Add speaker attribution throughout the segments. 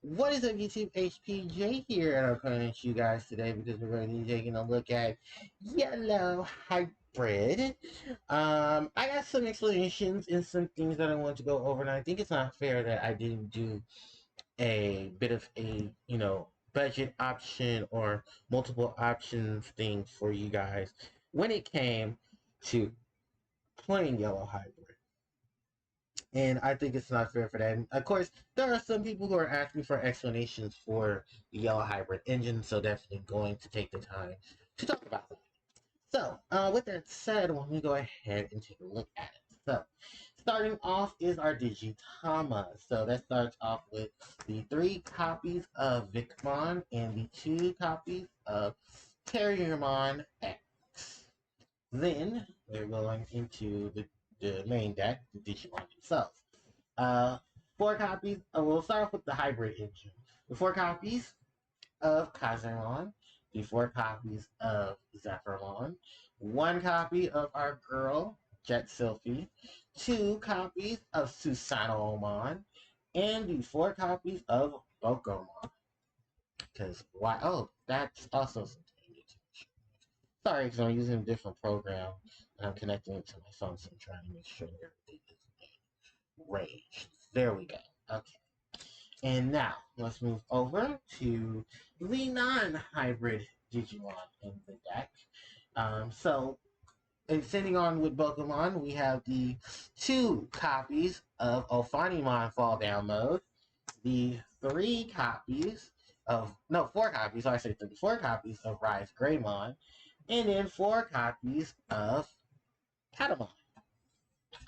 Speaker 1: What is up, YouTube? HPJ here, and I'm coming at you guys today because we're going to be taking a look at Yellow Hybrid. I got some explanations and some things that I want to go over, and I think it's not fair that I didn't do a bit of a, budget option or multiple options thing for you guys when it came to playing Yellow Hybrid. And I think it's not fair for that. And of course, there are some people who are asking for explanations for the Yellow Hybrid engine, so definitely going to take the time to talk about that. So, with that said, let me go ahead and take a look at it. So, starting off is our Digitama. So, that starts off with the 3 copies of Vicmon and the 2 copies of Terriermon X. Then, we're going into the main deck, the Digimon themselves. Uh, 4 copies. We'll start off with the hybrid engine. The 4 copies of Kazemon, the 4 copies of Zephyrmon, 1 copy of our girl Jet Sylphie, 2 copies of Susanomon, and the 4 copies of Bokomon. Because why? Oh, that's also something I need to make sure. Sorry, because I'm using a different program and I'm connecting it to my phone, so I'm trying to make sure that everything is arranged. There we go. Okay. And now, let's move over to the non-hybrid Digimon in the deck. So, extending on with Pokemon, we have the 2 copies of Ophanimon Fall Down Mode, the 3 copies of, no, 4 copies, I say 3, 4 copies of Rise Greymon, and then 4 copies of Katamon.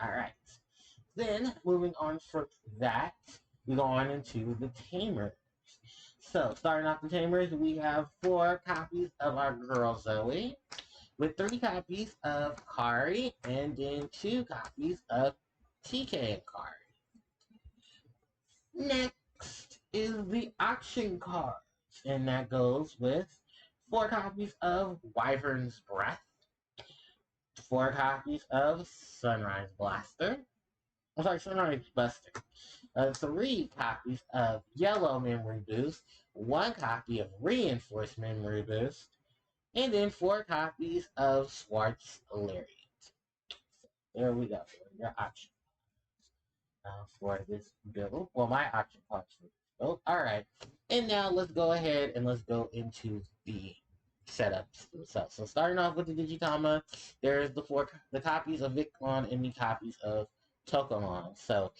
Speaker 1: Alright. Then, moving on from that, we go on into the Tamers. So, starting off the Tamers, we have 4 copies of our girl Zoe, with 3 copies of Kari, and then 2 copies of TK and Kari. Next is the auction cards, and that goes with 4 copies of Wyvern's Breath, 4 copies of Sunrise Blaster, I'm sorry, Sunrise Buster. 3 copies of Yellow Memory Boost, 1 copy of Reinforced Memory Boost, and then 4 copies of Swartz Lariat. So there we go. Your option for this build. Well, my option cards for this build. Alright. And now let's go ahead and let's go into the setups themselves. So starting off with the Digitama, there's the copies of Vicmon and the copies of Tokomon. So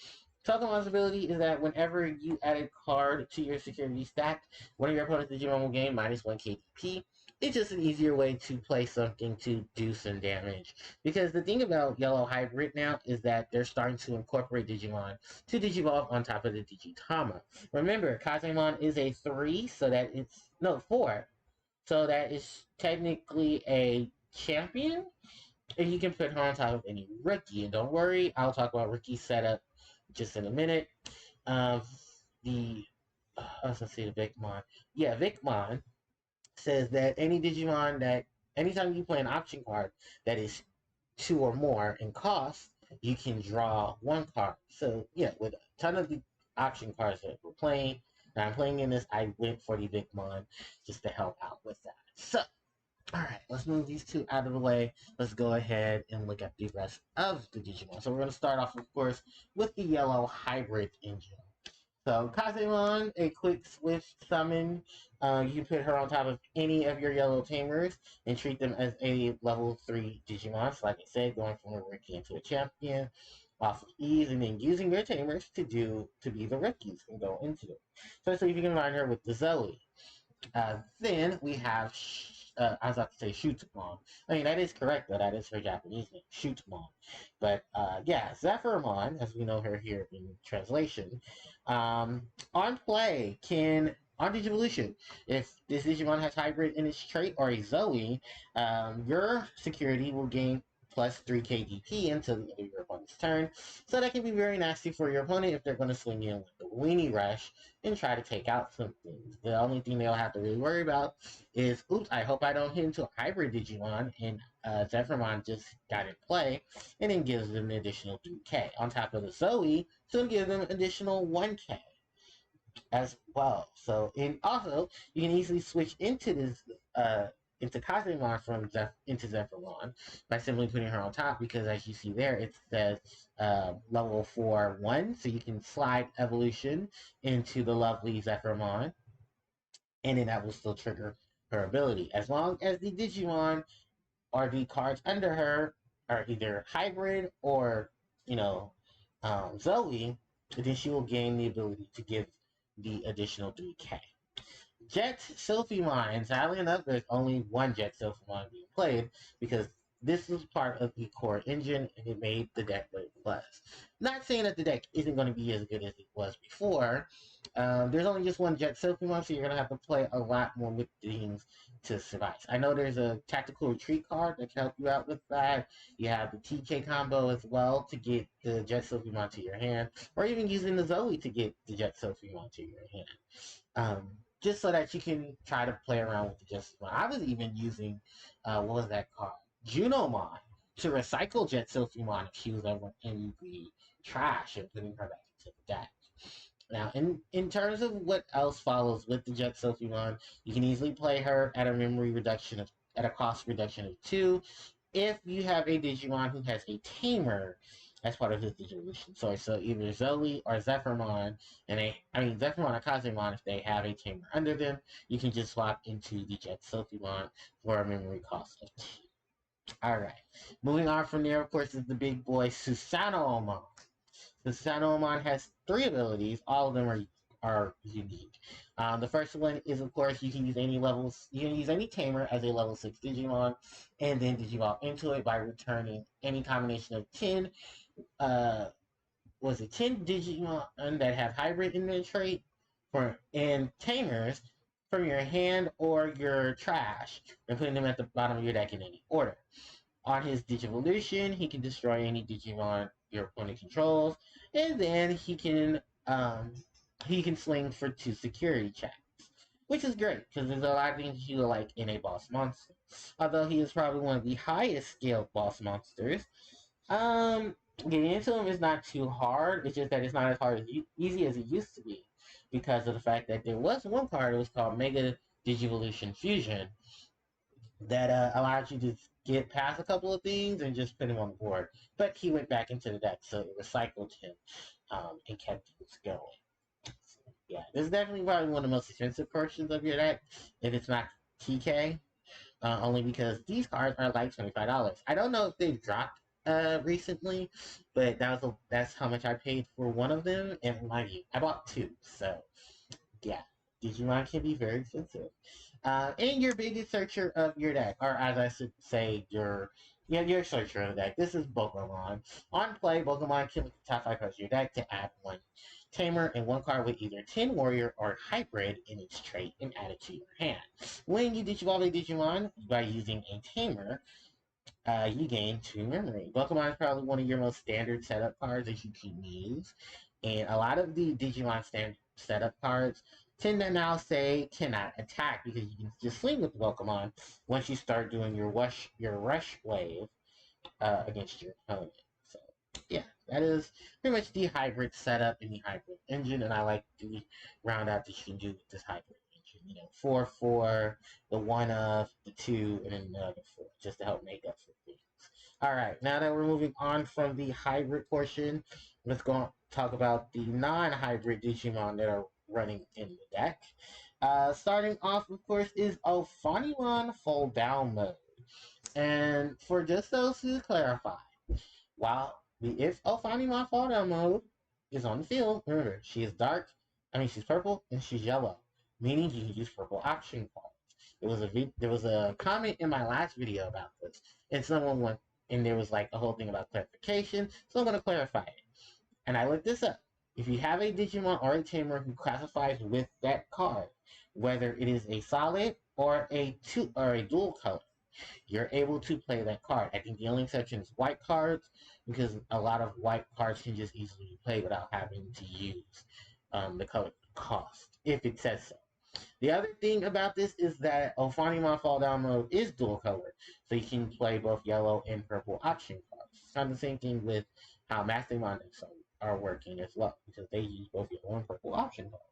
Speaker 1: Tokomon's ability is that whenever you add a card to your security stack, one of your opponent's Digimon will gain -1 KDP. It's just an easier way to play something to do some damage. Because the thing about Yellow Hybrid now is that they're starting to incorporate Digimon to Digivolve on top of the Digitama. Remember, Kazemon is a 3, so that it's, no, 4. So that is technically a champion, and you can put her on top of any rookie. And don't worry, I'll talk about rookie setup just in a minute. Let's see, the Vicmon. Yeah, Vicmon says that any Digimon that, anytime you play an option card that is 2 or more in cost, you can draw 1 card. So, yeah, with a ton of the option cards that we're playing, and I'm playing in this, I went for the Vicmon just to help out with that. So, alright, let's move these 2 out of the way. Let's go ahead and look at the rest of the Digimon. So we're going to start off, of course, with the Yellow Hybrid engine. So, Kazemon, a quick swift summon. You can put her on top of any of your yellow tamers and treat them as a level 3 Digimon. So, like I said, going from a rookie into a champion off of ease, and then using your tamers to be the rookies and go into it. So, let's see if you can line her with the Zoe. Then we have, I was about to say Shootmon. I mean, that is correct, though. That is her Japanese name, Shootmon. But, yeah, Zephyrmon, as we know her here in translation, on play on Digivolution, if this Digimon has hybrid in its trait or a Zoe, your security will gain plus 3 KDP until the end of your opponent's turn. So that can be very nasty for your opponent if they're going to swing in with the Weenie Rush and try to take out some things. The only thing they'll have to really worry about is, oops, I hope I don't hit into a hybrid Digimon, and Zephyrmon just got in play, and then gives them an additional 3K. On top of the Zoe, so it'll give them additional 1K. as well. So, and also you can easily switch into this into Kazemon from into Zephyrmon by simply putting her on top, because as you see there, it says level 4-1, so you can slide evolution into the lovely Zephyrmon, and then that will still trigger her ability as long as the Digimon or the cards under her are either hybrid or, you know, Zoe, then she will gain the ability to give the additional 3K. Jet Sophie sadly enough, there's only one Jet Sophie being played because this was part of the core engine and it made the deck what it was. Not saying that the deck isn't going to be as good as it was before. There's only just one Jet Sophie, so you're going to have to play a lot more with things to survive. I know there's a tactical retreat card that can help you out with that. You have the TK combo as well to get the Jet Sophie to your hand, or even using the Zoe to get the Jet Sophie to your hand. Just so that you can try to play around with the Justice Mind. I was even using, what was that card? Junomon to recycle Jet Sophie if she was ever in the trash and putting her back into the deck. Now, in terms of what else follows with the Jet Sophie you can easily play her at a memory reduction at a cost reduction of 2 if you have a Digimon who has a Tamer as part of his Digivolution source. So either Zoe or Zephyrmon, Zephyrmon or Kazemon, if they have a Tamer under them, you can just swap into the Jet Sophimon for a memory cost of 2. Alright, moving on from there, of course, is the big boy Susanomon. Susanomon has 3 abilities. All of them are unique. The first one is, of course, you can use any levels. You can use any tamer as a level 6 Digimon, and then Digivolve into it by returning any combination of 10. Was it 10 Digimon that have hybrid in their trait and tamers from your hand or your trash, and putting them at the bottom of your deck in any order. On his Digivolution, he can destroy any Digimon your opponent controls, and then he can swing for 2 security checks, which is great because there's a lot of things you like in a boss monster. Although he is probably one of the highest scaled boss monsters, getting into him is not too hard. It's just that it's not as hard as easy as it used to be because of the fact that there was one card that was called Mega Digivolution Fusion that allowed you to get past a couple of things and just put him on the board. But he went back into the deck, so it recycled him and kept things going. So, yeah, this is definitely probably one of the most expensive portions of your deck, if it's not TK, only because these cards are like $25. I don't know if they've dropped recently, but that's how much I paid for one of them, and mind you, I bought 2, so yeah, Digimon can be very expensive. And your biggest searcher of your deck, or as I should say, your searcher of the deck. This is Pokemon. On play, Pokemon can look at the top 5 cards of your deck to add 1 Tamer and 1 card with either Tin Warrior or Hybrid in its trait and add it to your hand. When you Digivolve a Digimon by using a Tamer, you gain 2 memory. Pokemon is probably one of your most standard setup cards that you can use. And a lot of the Digimon standard setup cards tend to now say cannot attack because you can just swing with the Pokemon once you start doing your rush wave against your opponent. So yeah, that is pretty much the hybrid setup in the hybrid engine, and I like the round out that you can do with this hybrid engine. 4, the 1 of, the 2, and then the other 4, just to help make up for things. Alright, now that we're moving on from the hybrid portion, let's go on talk about the non-hybrid Digimon that are running in the deck. Starting off, of course, is Ophanimon Fold Down Mode. And for just those who clarify, while the if Ophanimon Fall Down Mode is on the field, remember, she's purple and she's yellow, meaning you can use purple option cards. There was a comment in my last video about this, and there was like a whole thing about clarification, so I'm going to clarify it. And I looked this up. If you have a Digimon or a Tamer who classifies with that card, whether it is a solid or a dual color, you're able to play that card. I think the only exception is white cards, because a lot of white cards can just easily be played without having to use the color cost, if it says so. The other thing about this is that Ophanimon Fall Down Mode is dual color, so you can play both yellow and purple option cards. It's kind of the same thing with how Mastermon decks are working as well, because they use both yellow and purple option cards.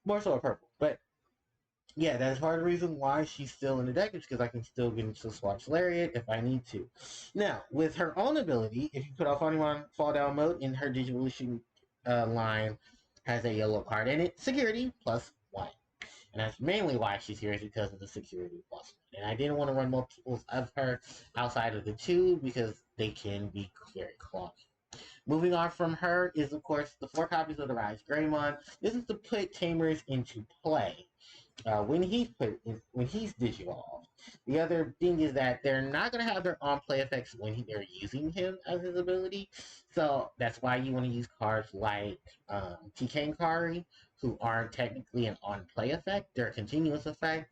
Speaker 1: more so a purple. But yeah, that's part of the reason why she's still in the deck, is because I can still get into Swatch Lariat if I need to. Now, with her own ability, if you put off Funimon Fall Down mode in her Digivolution line, has a yellow card in it, security plus one. And that's mainly why she's here, is because of the security plus one. And I didn't want to run multiples of her outside of the two because they can be very clogged. Moving on from her is, of course, the 4 copies of the Rise Greymon. This is to put Tamers into play when he's digivolved. The other thing is that they're not going to have their on play effects when they're using him as his ability. So that's why you want to use cards like TK and Kari, who aren't technically an on play effect. They're a continuous effect.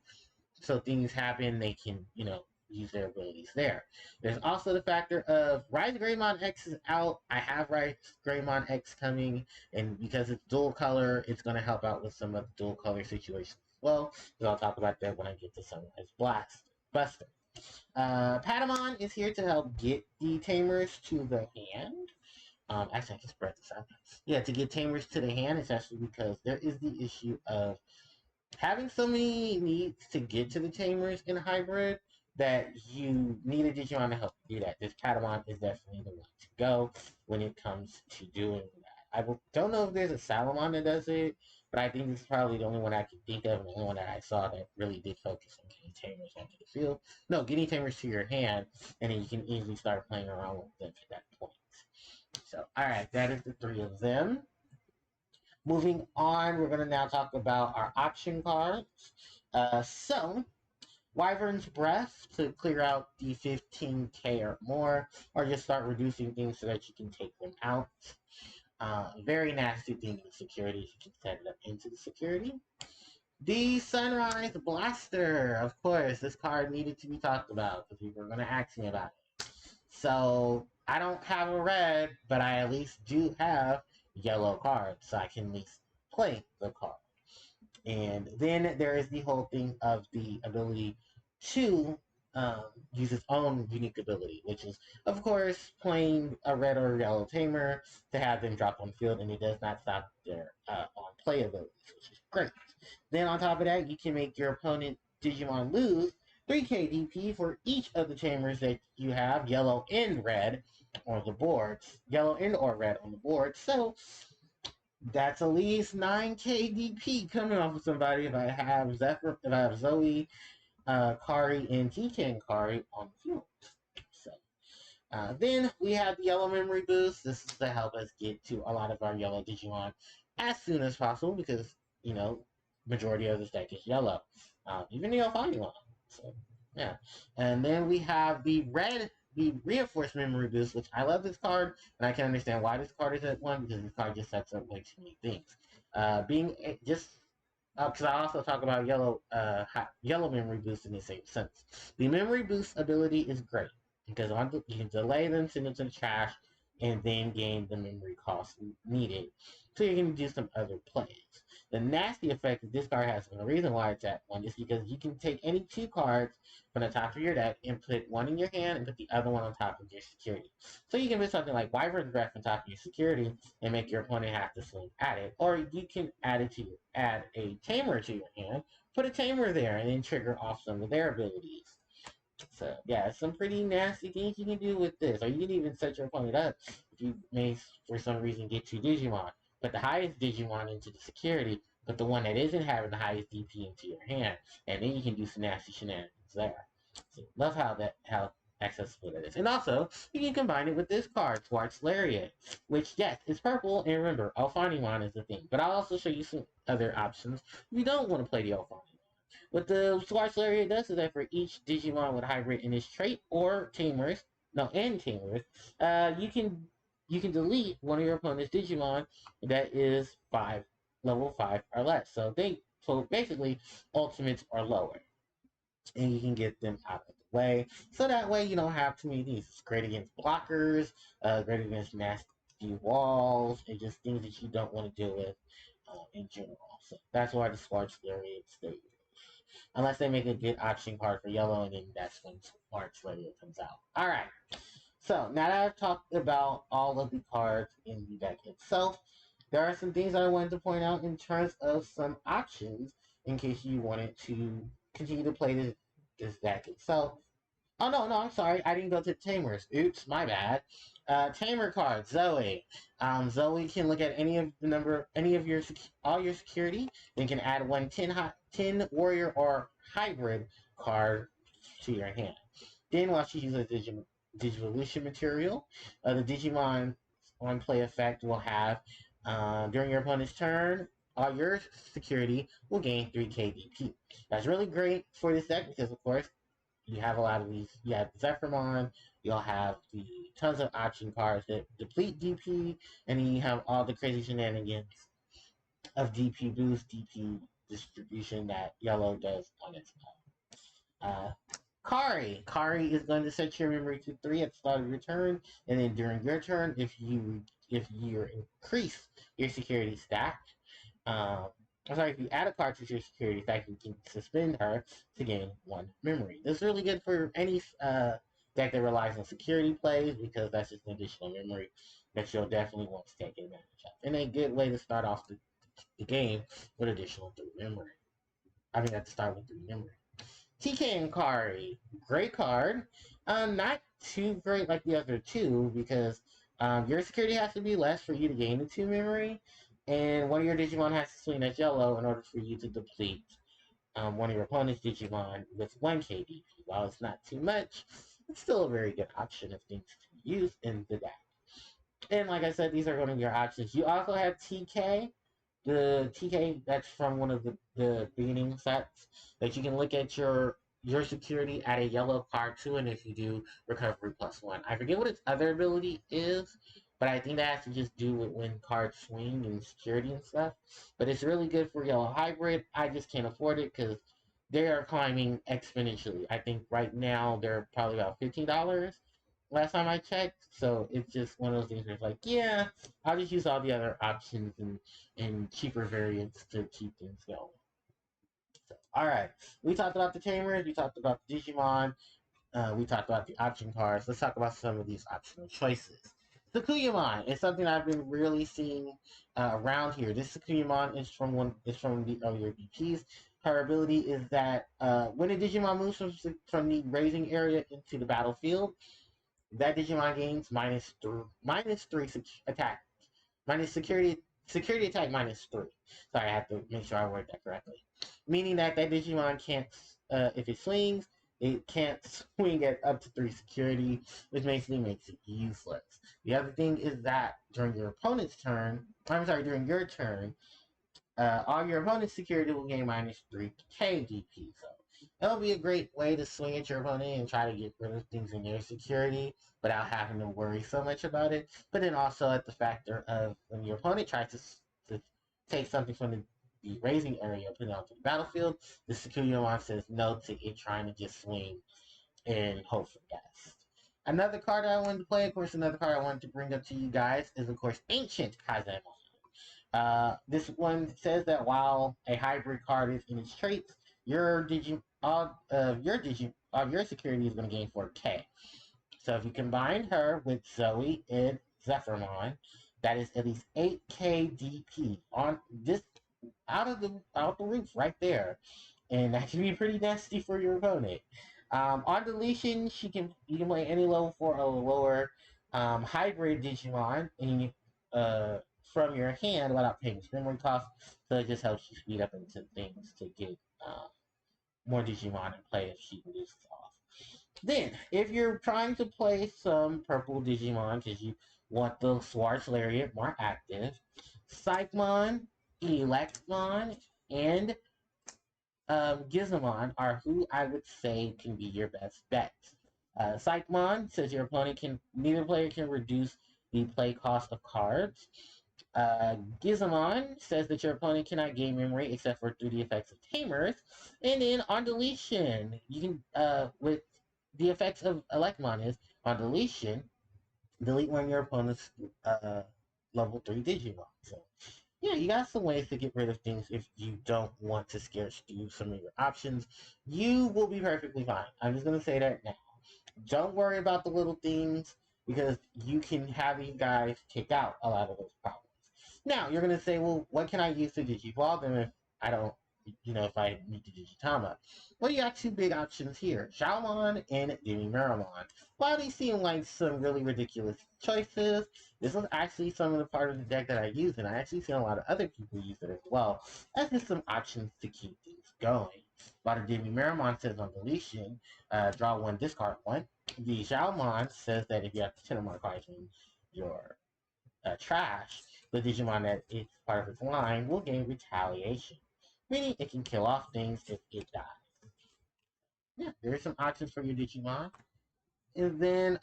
Speaker 1: So things happen, they can, use their abilities there. There's also the factor of Rise Greymon X is out. I have Rise Greymon X coming, and because it's dual color, it's going to help out with some of the dual color situations as well. So I'll talk about that when I get to Sunrise Buster. Patamon is here to help get the Tamers to the hand. Actually, I can spread this out. Yeah, to get Tamers to the hand, it's actually because there is the issue of having so many needs to get to the Tamers in hybrid that you need a Digimon to help you do that. This Patamon is definitely the one to go when it comes to doing that. Don't know if there's a Salamon that does it, but I think this is probably the only one I can think of, and the only one that I saw that really did focus on getting Tamers onto the field. No, getting Tamers to your hand, and then you can easily start playing around with them at that point. So, alright, that is the 3 of them. Moving on, we're going to now talk about our option cards. So, Wyvern's Breath to clear out the 15k or more, or just start reducing things so that you can take them out. Very nasty thing in security. You can set it up into the security. The Sunrise Blaster, of course, this card needed to be talked about because people were going to ask me about it. So, I don't have a red, but I at least do have yellow cards, so I can at least play the card. And then there is the whole thing of the ability to use its own unique ability, which is, of course, playing a red or yellow tamer to have them drop on the field, and it does not stop their on play abilities, which is great. Then on top of that, you can make your opponent Digimon lose 3k DP for each of the tamers that you have, yellow and red, on the board. Yellow and or red on the board. So that's at least 9k DP coming off of somebody if I have Zephyr, if I have Zoe, Kari, and TK and Kari on the field. So then we have the yellow memory boost. This is to help us get to a lot of our yellow Digimon as soon as possible because, majority of this deck is yellow. Even the Alpha one. So, yeah. And then we have the reinforced memory boost, which I love this card, and I can understand why this card is at one, because this card just sets up way too many things. Because I also talk about yellow memory boost in the same sense. The memory boost ability is great because you can delay them, send them to the trash, and then gain the memory cost needed. So you're going to do some other plays. The nasty effect that this card has, and the reason why it's at one, is because you can take any 2 cards from the top of your deck and put one in your hand and put the other one on top of your security. So you can put something like Wyvern's Breath on top of your security and make your opponent have to swing at it. Or you can add a tamer to your hand, put a tamer there, and then trigger off some of their abilities. So, yeah, some pretty nasty things you can do with this. Or you can even set your opponent up if you may, for some reason, get 2 Digimon. Put the highest Digimon into the security, put the one that isn't having the highest DP into your hand, and then you can do some nasty shenanigans there. So, love how accessible that is. And also, you can combine it with this card, Swatch Lariat, which, yes, is purple, and remember, Alphanimon is the thing. But I'll also show you some other options if you don't want to play the Alphanimon. What the Swatch Lariat does is that for each Digimon with hybrid in its trait or tamers, you can delete one of your opponent's Digimon that is level 5 or less. So basically ultimates are lower. And you can get them out of the way. So that way you don't have too many things. It's great against blockers, great against nasty walls, and just things that you don't want to deal with in general. So that's why the Swatch Lariat stays. Unless they make a good option card for yellow, and then that's when Swatch Lariat comes out. Alright. So, now that I've talked about all of the cards in the deck itself, there are some things I wanted to point out in terms of some options in case you wanted to continue to play this deck. So, oh no, I'm sorry, I didn't go to Tamers. Oops, my bad. Tamer card, Zoe. Zoe can look at any of your all your security. Then can add one 10 warrior or hybrid card to your hand. Then while she uses Digivolution material, the Digimon on play effect will have during your opponent's turn, all your security will gain 3 KDP. That's really great for this deck because, of course, you have a lot of these. You have Zephyrmon, you'll have the tons of option cards that deplete DP, and then you have all the crazy shenanigans of DP boost, DP distribution that yellow does on its own. Kari is going to set your memory to 3 at the start of your turn, and then during your turn, if you increase your security stack, um, I'm sorry, if you add a card to your security stack, you can suspend her to gain 1 memory. This is really good for any deck that relies on security plays because that's just an additional memory that you'll definitely want to take advantage of. And a good way to start off the game with additional 3 memory. I mean, at the start with 3 memory. TK and Kari, great card. Not too great like the other two because your security has to be less for you to gain the 2 memory, and one of your Digimon has to swing as yellow in order for you to deplete one of your opponent's Digimon with 1 KDP. While it's not too much, it's still a very good option of things to use in the deck. And like I said, these are one of your options. You also have TK, the TK that's from one of the beginning sets that you can look at your security at a yellow card too, and if you do, recovery +1. I forget what its other ability is, but I think that has to just do with when cards swing and security and stuff. But it's really good for yellow hybrid. I just can't afford it because they are climbing exponentially. I think right now they're probably about $15 last time I checked. So it's just one of those things where it's like, yeah, I'll just use all the other options and cheaper variants to keep things going. So, all right, we talked about the Tamers, we talked about the Digimon, we talked about the option cards. Let's talk about some of these optional choices. Sakuyamon is something I've been really seeing around here. This Sakuyamon is from the earlier DPs. Her ability is that when a Digimon moves from the raising area into the battlefield, that Digimon gains minus three attack, minus security attack -3. Sorry, I have to make sure I word that correctly. Meaning that Digimon can't, if it swings, it can't swing at up to 3 security, which basically makes it useless. The other thing is that during your opponent's turn, during your turn, all your opponent's security will gain -3 KDP. So that'll be a great way to swing at your opponent and try to get rid of things in their security without having to worry so much about it. But then also at the factor of when your opponent tries to take something from the raising area, put it onto the battlefield, the security one says no to it trying to just swing and hope for the best. Another card I wanted to play, of course, another card I wanted to bring up to you guys is, of course, Ancient Kazemon. This one says that while a hybrid card is in its traits, your your security is going to gain 4K. So if you combine her with Zoe and Zephyrmon, that is at least 8K DP on this out the roof right there, and that can be pretty nasty for your opponent. On deletion, you can play any level 4 or lower hybrid Digimon, and from your hand without paying memory cost. So it just helps you speed up into things to get more Digimon in play if she loses off. Then, if you're trying to play some purple Digimon because you want the Swartz Lariat more active, Psychmon, Electmon, and Gizmon are who I would say can be your best bets. Psychmon says your opponent neither player can reduce the play cost of cards. Gizmon says that your opponent cannot gain memory except for through the effects of Tamers. And then on deletion, you can, with the effects of Electmon is, on deletion, delete one of your opponent's level 3 Digimon. So, yeah, you got some ways to get rid of things if you don't want to scare stew some of your options. You will be perfectly fine. I'm just going to say that now. Don't worry about the little things because you can have these guys take out a lot of those problems. Now, you're going to say, well, what can I use to digivolve them if I don't, if I need to digitama? Well, you got two big options here, Xiaomon and Demimeramon. While these seem like some really ridiculous choices, this was actually some of the part of the deck that I use, and I actually seen a lot of other people use it as well. That's just some options to keep things going. While the Demimeramon says on deletion, draw one, discard one. The Xiaomon says that if you have 10 or more cards in your trash, the Digimon that is part of its line will gain retaliation, meaning it can kill off things if it dies. Yeah, there are some options for your Digimon. And then,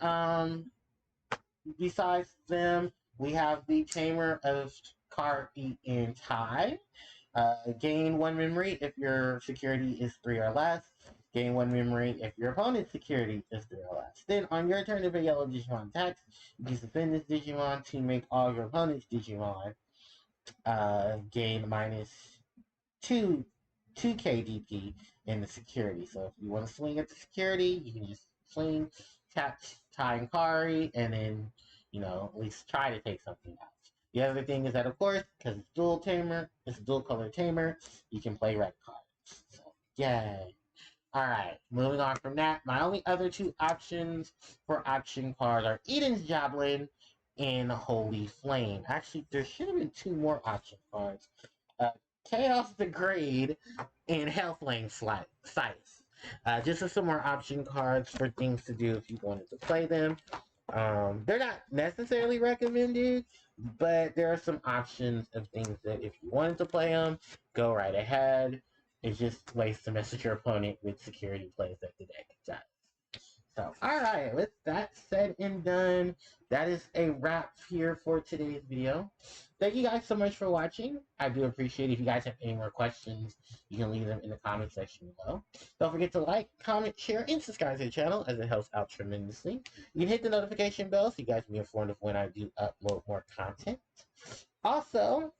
Speaker 1: besides them, we have the Tamer of Harpie and Tai. Gain one memory if your security is 3 or less. Gain one memory if your opponent's security is 3 or less. Then, on your turn, if a yellow Digimon attacks, you can suspend this Digimon to make all your opponent's Digimon gain minus 2 KDP in the security. So if you want to swing at the security, you can just swing, tap, tie, and Kari, and then, at least try to take something out. The other thing is that, of course, because it's dual tamer, it's a dual color tamer, you can play red cards. So, yay. Alright, moving on from that, my only other two options for option cards are Eden's Javelin and Holy Flame. Actually, there should have been two more option cards. Uh, Chaos Degrade and Hellflame Scythe. Just as some more option cards for things to do if you wanted to play them. They're not necessarily recommended, but there are some options of things that if you wanted to play them, go right ahead. It's just ways to message your opponent with security plays that the deck does. So, alright, with that said and done, that is a wrap here for today's video. Thank you guys so much for watching. I do appreciate it. If you guys have any more questions, you can leave them in the comment section below. Don't forget to like, comment, share, and subscribe to the channel as it helps out tremendously. You can hit the notification bell so you guys can be informed of when I do upload more content. Also,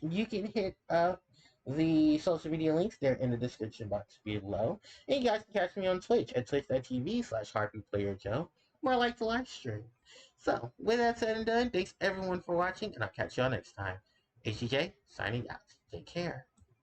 Speaker 1: you can hit up the social media links there in the description box below. And you guys can catch me on Twitch at twitch.tv/HarpiePlayerJoe, where I like to live stream. So, with that said and done, thanks everyone for watching, and I'll catch y'all next time. HTJ, signing out. Take care.